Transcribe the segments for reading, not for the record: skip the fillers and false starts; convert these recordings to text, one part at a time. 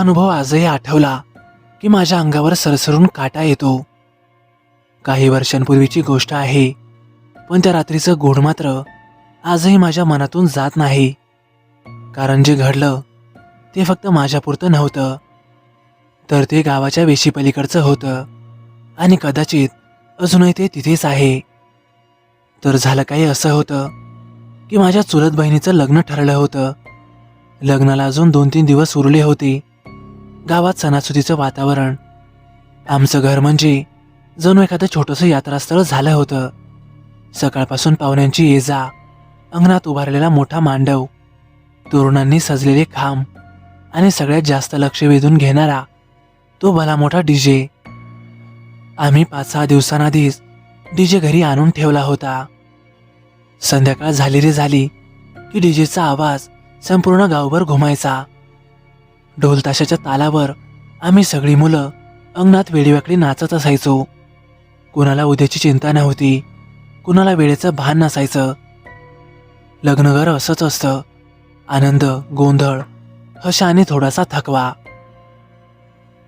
अनुभव आजही आठवला की माझ्या अंगावर सरसरून काटा येतो. काही वर्षांपूर्वीची गोष्ट आहे, पण त्या रात्रीचं गूढ मात्र आजही माझ्या मनातून जात नाही. कारण जे घडलं ते फक्त माझ्यापुरतं नव्हतं, तर ते गावाच्या वेशीपलीकडचं होतं आणि कदाचित अजूनही ते तिथेच आहे. तर झालं काही असं होतं की माझ्या चुलत बहिणीचं लग्न ठरलं होतं. लग्नाला अजून 2-3 दिवस उरले होते. गावात सणासुदीचं वातावरण. आमचं घर म्हणजे जणू एखादं छोटंसं यात्रास्थळ झालं होतं. सकाळपासून पाहुण्यांची ये जा, अंगणात उभारलेला मोठा मांडव, तोरणांनी सजलेले खांब आणि सगळ्यात जास्त लक्ष वेधून घेणारा तो भला मोठा डीजे. आम्ही 5-6 दिवसांआधीच डीजे घरी आणून ठेवला होता. संध्याकाळ झाली रे झाली की डीजेचा आवाज संपूर्ण गावभर घुमायचा. ढोल ताशाच्या तालावर आम्ही सगळी मुलं अंगणात वेडीवाकडी नाचत असायचो. कुणाला उद्याची चिंता नव्हती, कुणाला वेळेचं भान नसायचं. लग्नघर असंच असतं, आनंद, गोंधळ, हशा आणि थोडासा थकवा.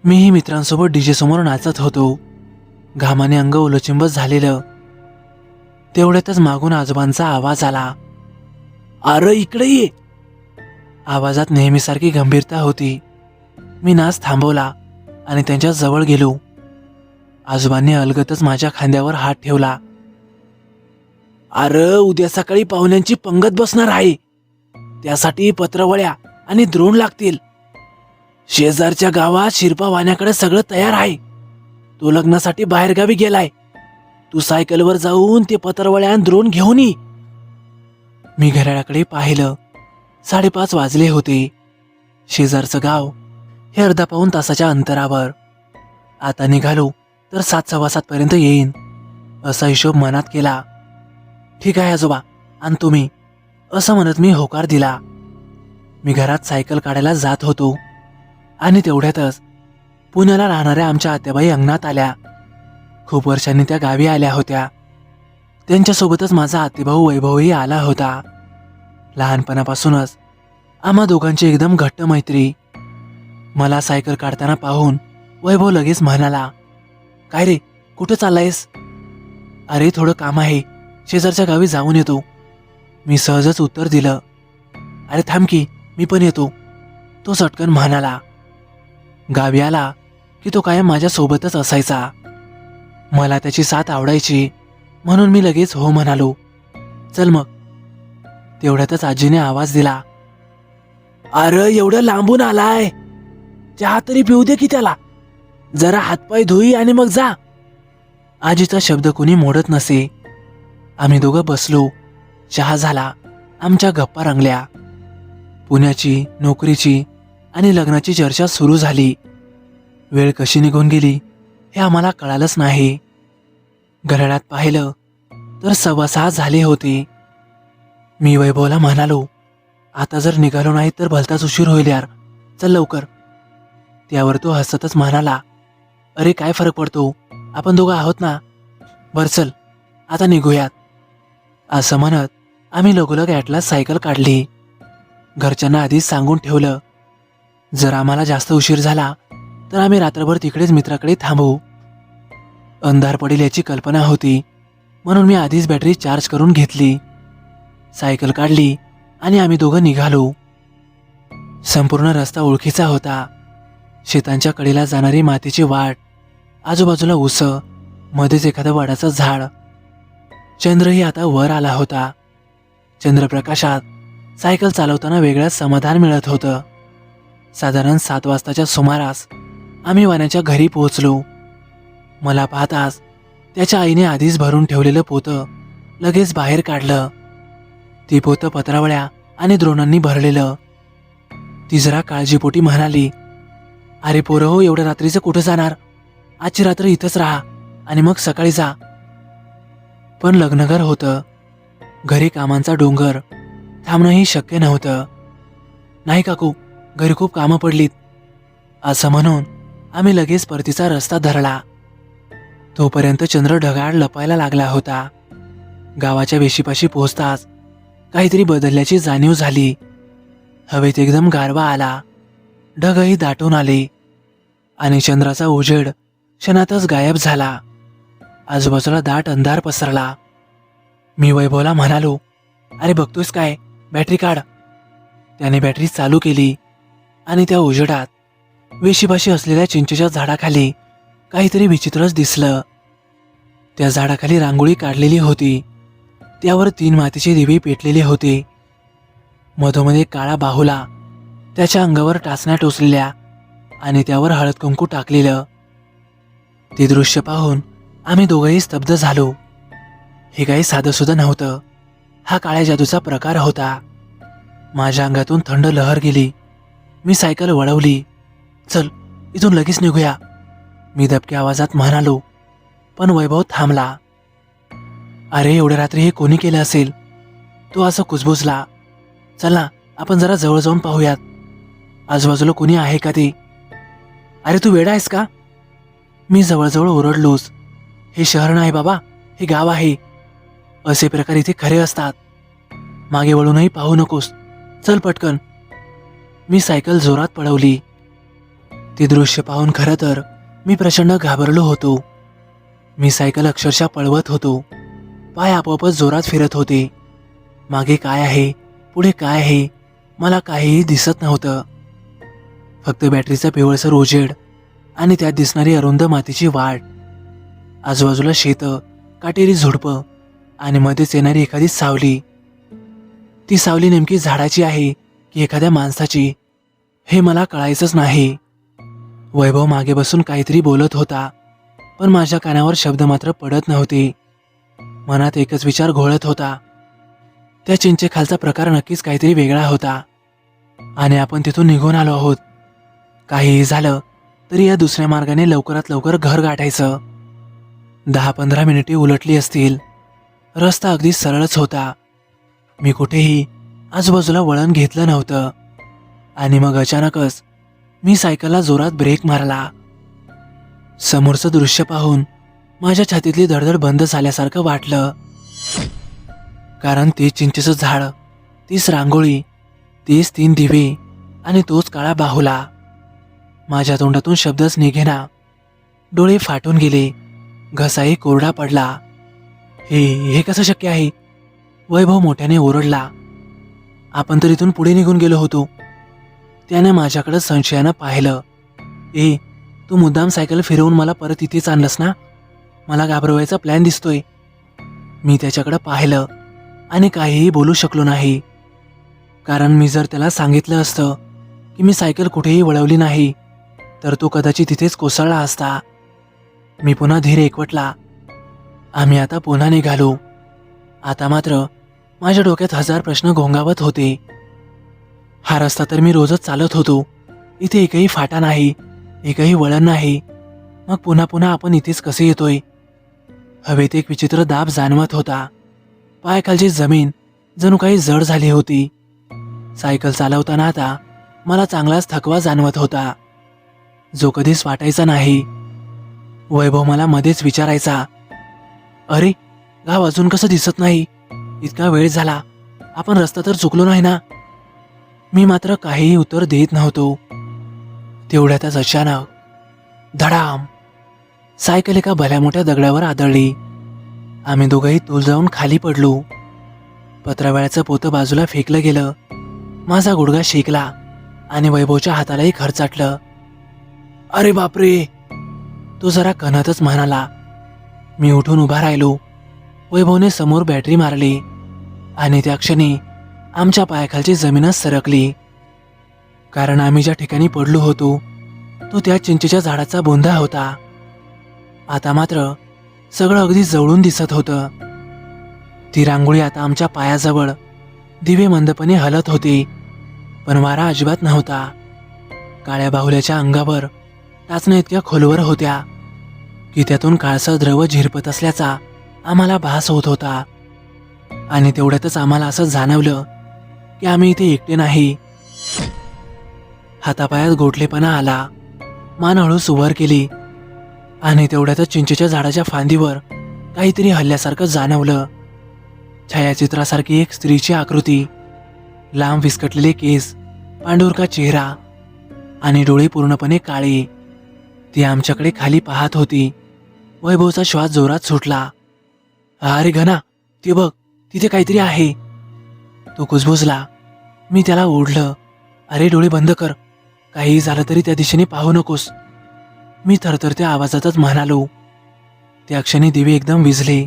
मीही मित्रांसोबत डीजे समोर नाचत होतो, घामाने अंग ओलचिंबत झालेलं. तेवढ्यातच मागून आजोबांचा आवाज आला, "अरे इकडे ये." आवाजात नेहमीसारखी गंभीरता होती. मी नाच थांबवला आणि त्यांच्या जवळ गेलो. आजोबांनी अलगतच माझ्या खांद्यावर हात ठेवला. "अरे उद्या सकाळी पाहुण्यांची पंगत बसणार आहे, त्यासाठी पत्रवळ्या आणि द्रोण लागतील. शेजारच्या गावात शिरपा वाण्याकडे सगळं तयार आहे. तो लग्नासाठी बाहेरगावी गेलाय. तू सायकलवर जाऊन ते पत्रवळ्या आणि द्रोण घेऊन ये." मी घड्याळाकडे पाहिलं. 5:30 वाजले होते. शेजारचं गाव हे अर्धा पाऊण तासाच्या अंतरावर. आता निघालो तर 7-7:15 पर्यंत येईन असा हिशोब मनात केला. "ठीक आहे आजोबा, आणतो मी," असं म्हणत मी होकार दिला. मी घरात सायकल काढायला जात होतो आणि तेवढ्यातच पुण्याला राहणाऱ्या आमच्या आत्याबाई अंगणात आल्या. खूप वर्षांनी त्या गावी आल्या होत्या. त्यांच्यासोबतच माझा आत्तेभाऊ वैभवही आला होता. लहानपणापासूनच आम्हा दोघांची एकदम घट्ट मैत्री. मला सायकल काढताना पाहून वैभव लगेच म्हणाला, "काय रे, कुठं चाललायस?" "अरे थोडं काम आहे, शेजारच्या गावी जाऊन येतो." मी सहजच उत्तर दिलं. "अरे थांब की, मी पण येतो," तो चटकन म्हणाला. गावी आला की तो कायम माझ्या सोबतच असायचा. मला त्याची साथ आवडायची, म्हणून मी लगेच हो म्हणालो. "चल मग." तेवढ्यातच आजीने आवाज दिला, "अरे एवढं लांबून आलाय, चहा तरी पिऊ दे की त्याला. जरा हातपाय धुई आणि मग जा." आजीचा शब्द कोणी मोडत नसे. आम्ही दोघं बसलो. चहा झाला. आमच्या गप्पा रंगल्या. पुण्याची, नोकरीची आणि लग्नाची चर्चा सुरू झाली. वेळ कशी निघून गेली हे आम्हाला कळालंच नाही. घड्याळात पाहिलं तर 6:15 झाले होते. मी वैभवला म्हणालो, "आता जर निघालो नाही तर भलताच उशीर होईल यार, चल लवकर." त्यावर तो हसतच म्हणाला, "अरे काय फरक पडतो, आपण दोघं आहोत ना. बर चल आता निघूयात." असं म्हणत आम्ही लगोलग ॲटलास सायकल काढली. घरच्यांना आधीच सांगून ठेवलं, जर आम्हाला जास्त उशीर झाला तर आम्ही रात्रभर तिकडेच मित्राकडे थांबू. अंधार पडेल याची कल्पना होती, म्हणून मी आधीच बॅटरी चार्ज करून घेतली. सायकल काढली आणि आम्ही दोघं निघालो. संपूर्ण रस्ता ओळखीचा होता. शेतांच्या कडेला जाणारी मातीची वाट, आजूबाजूला उस, मध्येच एखादं वडाचं झाड. चंद्रही आता वर आला होता. चंद्रप्रकाशात सायकल चालवताना वेगळंच समाधान मिळत होतं. साधारण 7 वाजताच्या सुमारास आम्ही वाण्याच्या घरी पोहोचलो. मला पाहताच त्याच्या आईने आधीच भरून ठेवलेलं पोतं लगेच बाहेर काढलं. ती पोतं पत्रावळ्या आणि द्रोणांनी भरलेलं. ती जरा काळजीपोटी म्हणाली, "अरे पोरं हो, एवढ्या रात्रीचं कुठं जाणार? आजची रात्र इथंच राहा आणि मग सकाळी जा." पण लग्नघर होतं. घरी कामांचा डोंगर, थांबणंही शक्य नव्हतं. "नाही काकू, घरी खूप कामं पडलीत," असं म्हणून आम्ही लगेच परतीचा रस्ता धरला. तोपर्यंत चंद्र ढगाळ लपायला लागला होता. गावाच्या वेशीपाशी पोहोचताच काहीतरी बदलल्याची जाणीव झाली. हवेत एकदम गारवा आला. ढगही दाटून आले आणि चंद्राचा उजेड क्षणातच गायब झाला. आजूबाजूला दाट अंधार पसरला. मी वैभवला म्हणालो, अरे बघतोयस काय, बॅटरी काढ. त्याने बॅटरी चालू केली आणि त्या उजेडात वेशीपाशी असलेल्या चिंचेच्या झाडाखाली काहीतरी विचित्रच दिसलं. त्या झाडाखाली रांगोळी काढलेली होती. त्यावर 3 मातीचे दिवे पेटलेले होते. मधोमध काळा बाहुला, त्याच्या अंगावर टाचण्या टोचलेल्या आणि त्यावर हळद कुंकू टाकलेलं. ते दृश्य पाहून आम्ही दोघंही स्तब्ध झालो. हे काही साधंसुद्धा नव्हतं. हा काळ्या जादूचा प्रकार होता. माझ्या अंगातून थंड लहर गेली. मी सायकल वळवली. चल, इथून लगेच निघूया, मी दबक्या आवाजात म्हणालो. पण वैभव थांबला. अरे एवढ्या रात्री हे कोणी केलं असेल, तो असं कुजबुजला. चल ना, आपण जरा जवळ जाऊन पाहूयात, आजूबाजूला कोणी आहे का ते. अरे तू वेडा आहेस का, मी जवळजवळ ओरडलोच. हे शहर नाही बाबा, हे गाव आहे. असे प्रकार इथे खरे असतात. मागे वळूनही पाहू नकोस, चल पटकन. मी सायकल जोरात पळवली. ते दृश्य पाहून खरं तर मी प्रचंड घाबरलो होतो. मी सायकल अक्षरशः पळवत होतो. पाय आपोआपच जोरात फिरत होते. मागे काय आहे, पुढे काय आहे, मला काहीही दिसत नव्हतं. फक्त बॅटरीचा पिवळसर उजेड आणि त्यात दिसणारी अरुंद मातीची वाट. आजूबाजूला शेतं, काटेरी झुडपं आणि मध्येच येणारी एखादी सावली. ती सावली नेमकी झाडाची आहे की एखाद्या माणसाची, हे मला कळायचंच नाही. वैभव मागे बसून काहीतरी बोलत होता, पण माझ्या कानावर शब्द मात्र पडत नव्हते. मनात एकच विचार घोळत होता. त्या चिंचेखालचा प्रकार नक्कीच काहीतरी वेगळा होता आणि आपण तिथून निघून आलो आहोत. काहीही झालं तरी या दुसऱ्या मार्गाने लवकरात लवकर घर गाठायचं. 10-15 मिनिटे उलटली असतील. रस्ता अगदी सरळच होता. मी कुठेही आजूबाजूला वळण घेतलं नव्हतं आणि मग अचानकच मी सायकलला जोरात ब्रेक मारला. समोरचं दृश्य पाहून माझ्या छातीतली धडधड बंद झाल्यासारखं वाटलं. कारण ते चिंचेचं झाड, तीच रांगोळी, तेच 3 दिवे आणि तोच काळा बाहुला. माझ्या तोंडातून शब्दच निघेना. डोळे फाटून गेले. घसाही कोरडा पडला. हे कसं शक्य आहे, वैभव मोठ्याने ओरडला. आपण तर इथून पुढे निघून गेलो होतो. त्याने माझ्याकडे संशयानं पाहिलं. तू मुद्दाम सायकल फिरवून मला परत इथेच आणलंस ना, मला घाबरवायचा प्लॅन दिसतोय. मी त्याच्याकडे पाहिलं आणि काहीही बोलू शकलो नाही. कारण मी जर त्याला सांगितलं असतं की मी सायकल कुठेही वळवली नाही तर तो कदाचित तिथेच कोसळला असता. मी पुन्हा धीर एकवटला. आम्ही आता पुन्हा निघालो. आता मात्र माझ्या डोक्यात 1000 प्रश्न घोंगावत होते. हा रस्ता तर मी रोजच चालत होतो. इथे एकही फाटा नाही, एकही वळण नाही. मग पुन्हा पुन्हा आपण इथेच कसे येतोय. हवेत एक विचित्र दाब जाणवत होता. पायाखालची जमीन जणू काही जड झाली होती. सायकल चालवताना आता मला चांगलाच थकवा जाणवत होता, जो कधीच वाटायचा नाही. वैभव मला मध्येच विचारायचा, अरे गाव अजून कसं दिसत नाही, इतका वेळ झाला, आपण रस्ता तर चुकलो नाही ना. मी मात्र काहीही उत्तर देत नव्हतो. तेवढ्यातच अचानक धडाम, सायकल एका भल्या मोठ्या दगडावर आदळली. आम्ही दोघंही तोल जाऊन खाली पडलो. पत्रावळ्याचं पोतं बाजूला फेकलं गेलं. माझा गुडघा शेकला आणि वैभवच्या हातालाही खरचाटलं. अरे बापरे, तो जरा कणतच म्हणाला. मी उठून उभा राहिलो. वैभवने समोर बॅटरी मारली आणि त्या क्षणी आमच्या पायाखालची जमीनच सरकली. कारण आम्ही ज्या ठिकाणी पडलो होतो तो त्या चिंचेच्या झाडाचा बोंधा होता. आता मात्र सगळं अगदी जवळून दिसत होतं. ती रांगोळी आता आमच्या पायाजवळ दिवे मंदपणे हलत होते, पण वारा अजिबात नव्हता. काळ्या बाहुल्याच्या अंगावर टाचण्या इतक्या खोलवर होत्या की त्यातून काळसर द्रव झिरपत असल्याचा आम्हाला भास होत होता. आणि तेवढ्यातच आम्हाला असं जाणवलं की आम्ही इथे एकटे नाही. हातापायात गोठलेपणा आला. मान हळूच वर केली आणि तेवढ्यातच चिंचेच्या झाडाच्या फांदीवर काहीतरी हल्ल्यासारखं जाणवलं. छायाचित्रासारखी एक स्त्रीची आकृती, लांब विस्कटलेले केस, पांढुरका चेहरा आणि डोळे पूर्णपणे काळे. ती आमच्याकडे खाली पाहत होती. वैभवचा श्वास जोरात सुटला. अरे घना, ते बघ, तिथे काहीतरी आहे. तो कुजबुजला. मी त्याला ओढलं. अरे डोळे बंद कर, काहीही झालं तरी त्या दिशेने पाहू नकोस, मी थरथरत्या आवाजातच म्हणालो. त्या क्षणी दिवे एकदम विझले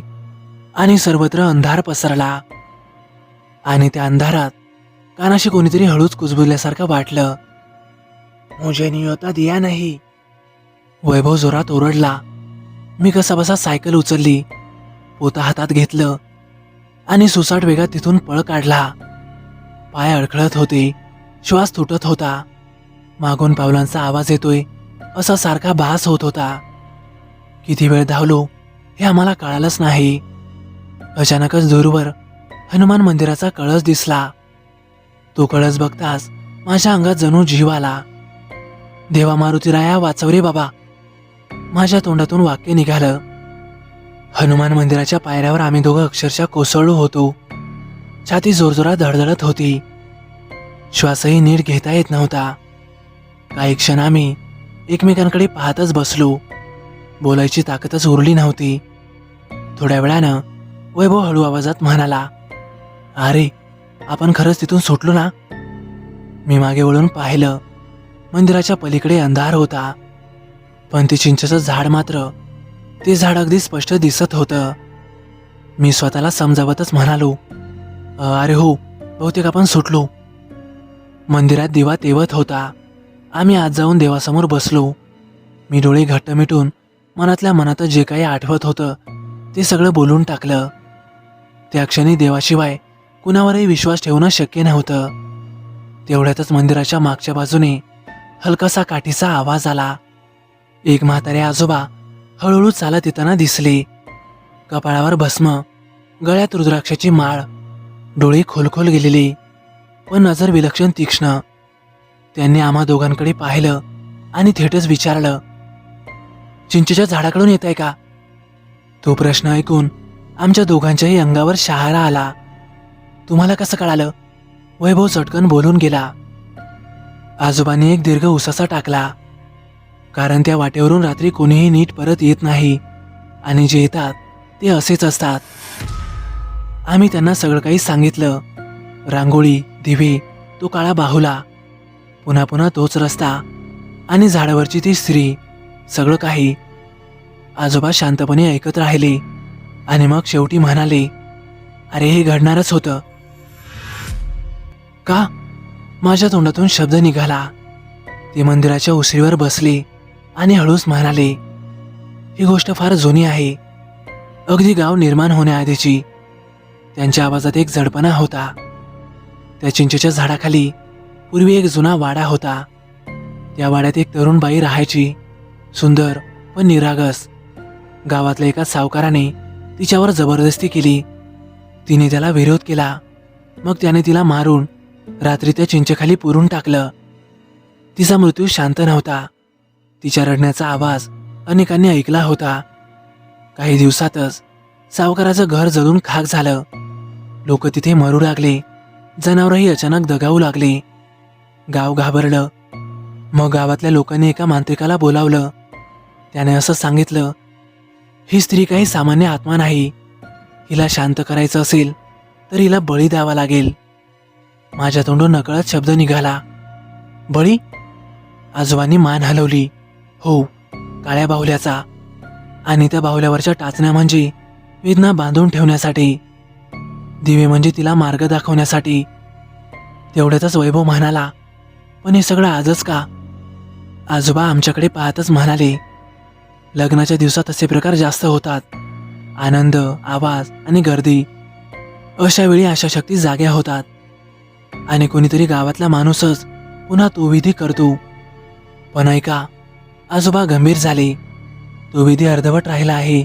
आणि सर्वत्र अंधार पसरला. आणि त्या अंधारात कानाशी कोणीतरी हळूच कुजबुजल्यासारखं वाटलं. मुझे नहीं होता दिया नहीं. वैभव जोरात ओरडला. मी कसाबसा सायकल उचलली, पोता हातात घेतलं आणि सुसाट वेगात तिथून पळ काढला. पाय अडखळत होते, श्वास तुटत होता. मागून पावलांचा आवाज येतोय असा सारखा भास होत होता. किती वेळ धावलो हे आम्हाला कळालंच नाही. अचानकच दूरवर हनुमान मंदिराचा कळस दिसला. तो कळस बघताच माझ्या अंगात जणू जीव आला. देवा मारुतीराया वाचव रे बाबा, माझ्या तोंडातून वाक्य निघालं. हनुमान मंदिराच्या पायऱ्यावर आम्ही दोघं अक्षरशः कोसळलो होतो. छाती जोरजोरात धडधडत होती. श्वासही नीट घेता येत नव्हता. काही क्षण आम्ही एकमेकांकडे पाहतच बसलो. बोलायची ताकदच उरली नव्हती. थोड्या वेळानं वैभव हळू आवाजात म्हणाला, अरे आपण खरंच तिथून सुटलो ना. मी मागे वळून पाहिलं. मंदिराच्या पलीकडे अंधार होता, पण ते चिंचेचं झाड मात्र, ते झाड अगदी स्पष्ट दिसत होतं. मी स्वतःला समजावतच म्हणालो, अरे हो, बहुतेक आपण सुटलो. मंदिरात दिवा तेवत होता. आम्ही आत जाऊन देवासमोर बसलो. मी डोळे घट्ट मिटून मनातल्या मनात जे काही आठवत होतं ते सगळं बोलून टाकलं. त्या क्षणी देवाशिवाय कुणावरही विश्वास ठेवणं शक्य नव्हतं. तेवढ्यातच मंदिराच्या मागच्या बाजूने हलकासा काठीचा आवाज आला. एक म्हातारे आजोबा हळूहळू चालत येताना दिसले. कपाळावर भस्म, गळ्यात रुद्राक्षाची माळ, डोळे खोलखोल गेलेले, पण नजर विलक्षण तीक्ष्ण. त्यांनी आम्हा दोघांकडे पाहिलं आणि थेटच विचारलं, चिंचेच्या झाडाकडून येत आहे का. तो प्रश्न ऐकून आमच्या दोघांच्याही अंगावर शहारा आला. तुम्हाला कसं कळालं. वैभव चटकन बोलून गेला. आजोबांनी एक दीर्घ उसासा टाकला. कारण त्या वाटेवरून रात्री कोणीही नीट परत येत नाही आणि जे येतात ते असेच असतात. आम्ही त्यांना सगळं काही सांगितलं. रांगोळी, दिवे, तो काळा बाहुला, पुन्हा पुन्हा तोच रस्ता आणि झाडावरची ती स्त्री, सगळं काही. आजोबा शांतपणे ऐकत राहिले आणि मग शेवटी म्हणाले, अरे हे घडणारच होतं. का. माझ्या तोंडातून शब्द निघाला. ते मंदिराच्या उशीवर बसले आणि हळूच म्हणाले, ही गोष्ट फार जुनी आहे, अगदी गाव निर्माण होण्याआधीची. त्यांच्या आवाजात एक जडपणा होता. त्या चिंचेच्या झाडाखाली पूर्वी एक जुना वाडा होता. त्या वाड्यात एक तरुण बाई राहायची, सुंदर पण निरागस. गावातल्या एका सावकाराने तिच्यावर जबरदस्ती केली. तिने त्याला विरोध केला. मग त्याने तिला मारून रात्री त्या चिंचेखाली पुरून टाकलं. तिचा मृत्यू शांत नव्हता. तिच्या रडण्याचा आवाज अनेकांनी ऐकला होता. काही दिवसातच सावकाराचं घर जळून खाक झालं. लोक तिथे मरू लागले. जनावरही अचानक दगावू लागले. गाव घाबरलं. मग गावातल्या लोकांनी एका मांत्रिकाला बोलावलं. त्याने असं सांगितलं, ही स्त्री काही सामान्य आत्मा नाही. हिला शांत करायचं असेल तर हिला बळी द्यावा लागेल. माझ्या तोंडून नकळत शब्द निघाला, बळी. आजोबांनी मान हलवली. हो, काळ्या बाहुल्याचा. आणि त्या बाहुल्यावरच्या टाचण्या म्हणजे वेदना बांधून ठेवण्यासाठी, दिवे म्हणजे तिला मार्ग दाखवण्यासाठी. तेवढ्यातच वैभव म्हणाला, पण हे सगळं आजच का. आजोबा आमच्याकडे पाहतच म्हणाले, लग्नाच्या दिवसात असे प्रकार जास्त होतात. आनंद, आवाज आणि गर्दी. अशा वेळी अशा शक्ती जाग्या होतात आणि कोणीतरी गावातला माणूसच पुन्हा तो विधी करतो. पण ऐका. आजोबा गंभीर झाले. तो विधी अर्धवट राहिला आहे.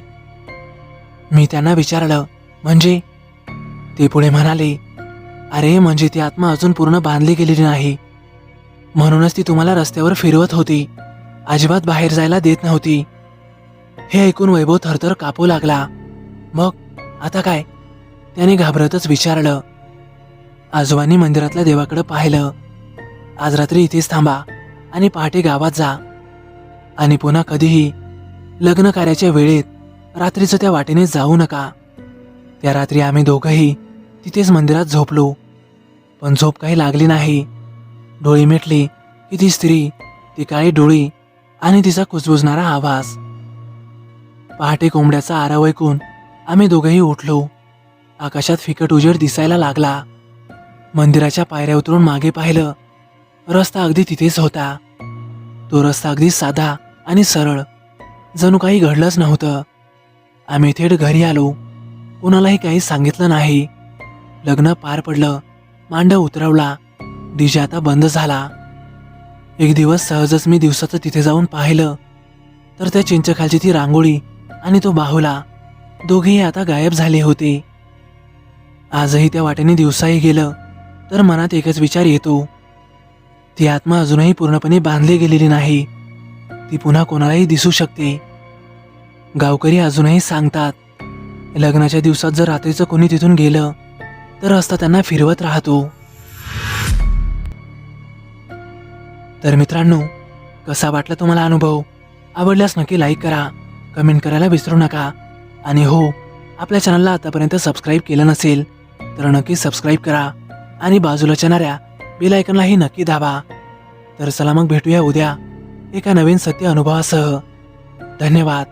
मी त्यांना विचारलं, म्हणजे. ते पुढे म्हणाले, अरे म्हणजे ती आत्मा अजून पूर्ण बांधली गेलेली नाही. म्हणूनच ती तुम्हाला रस्त्यावर फिरवत होती, अजिबात बाहेर जायला देत नव्हती. हे ऐकून वैभव थरथर कापू लागला. मग आता काय. त्याने घाबरतच विचारलं. आजोबांनी मंदिरातल्या देवाकडे पाहिलं. आज रात्री इथेच थांबा आणि पहाटे गावात जा. आणि पुन्हा कधीही लग्न कार्याच्या वेळेत रात्रीचं त्या वाटेने जाऊ नका. त्या रात्री आम्ही दोघंही तिथेच मंदिरात झोपलो. पण झोप काही लागली नाही. डोळे मिटली की ती स्त्री, ती काळी डोळी आणि तिचा कुजबुजणारा आवाज. पहाटे कोंबड्याचा आरव ऐकून आम्ही दोघंही उठलो. आकाशात फिकट उजेड दिसायला लागला. मंदिराच्या पायऱ्या उतरून मागे पाहिलं. रस्ता अगदी तिथेच होता. तो रस्ता अगदी साधा आणि सरळ, जणू काही घडलंच नव्हतं. आम्ही थेट घरी आलो. कोणालाही काही सांगितलं नाही. लग्न पार पडलं. मांडव उतरवला. डीजे आता बंद झाला. एक दिवस सहजच मी दिवसाचं तिथे जाऊन पाहिलं तर त्या चिंचखालची ती रांगोळी आणि तो बाहुला दोघेही आता गायब झाले होते. आजही त्या वाटेने दिवसाही गेलं तर मनात एकच विचार येतो, ती आत्मा अजूनही पूर्णपणे बांधली गेलेली नाही. ती पुन्हा कोणालाही दिसू शकते. गावकरी अजूनही सांगतात, लग्नाच्या दिवसात जर रात्रीचं कोणी तिथून गेलं तर रस्ता त्यांना फिरवत राहतो. तर मित्रांनो, कसा वाटला तुम्हाला अनुभव? आवडल्यास नक्की लाईक करा, कमेंट करायला विसरू नका. आणि हो, आपल्या चॅनलला आतापर्यंत सबस्क्राईब केलं नसेल तर नक्की सबस्क्राईब करा आणि बाजूला येणाऱ्या बेल आयकॉनलाही नक्की दाबा. तर चला मग भेटूया उद्या एका नवीन सत्य अनुभवासह. धन्यवाद.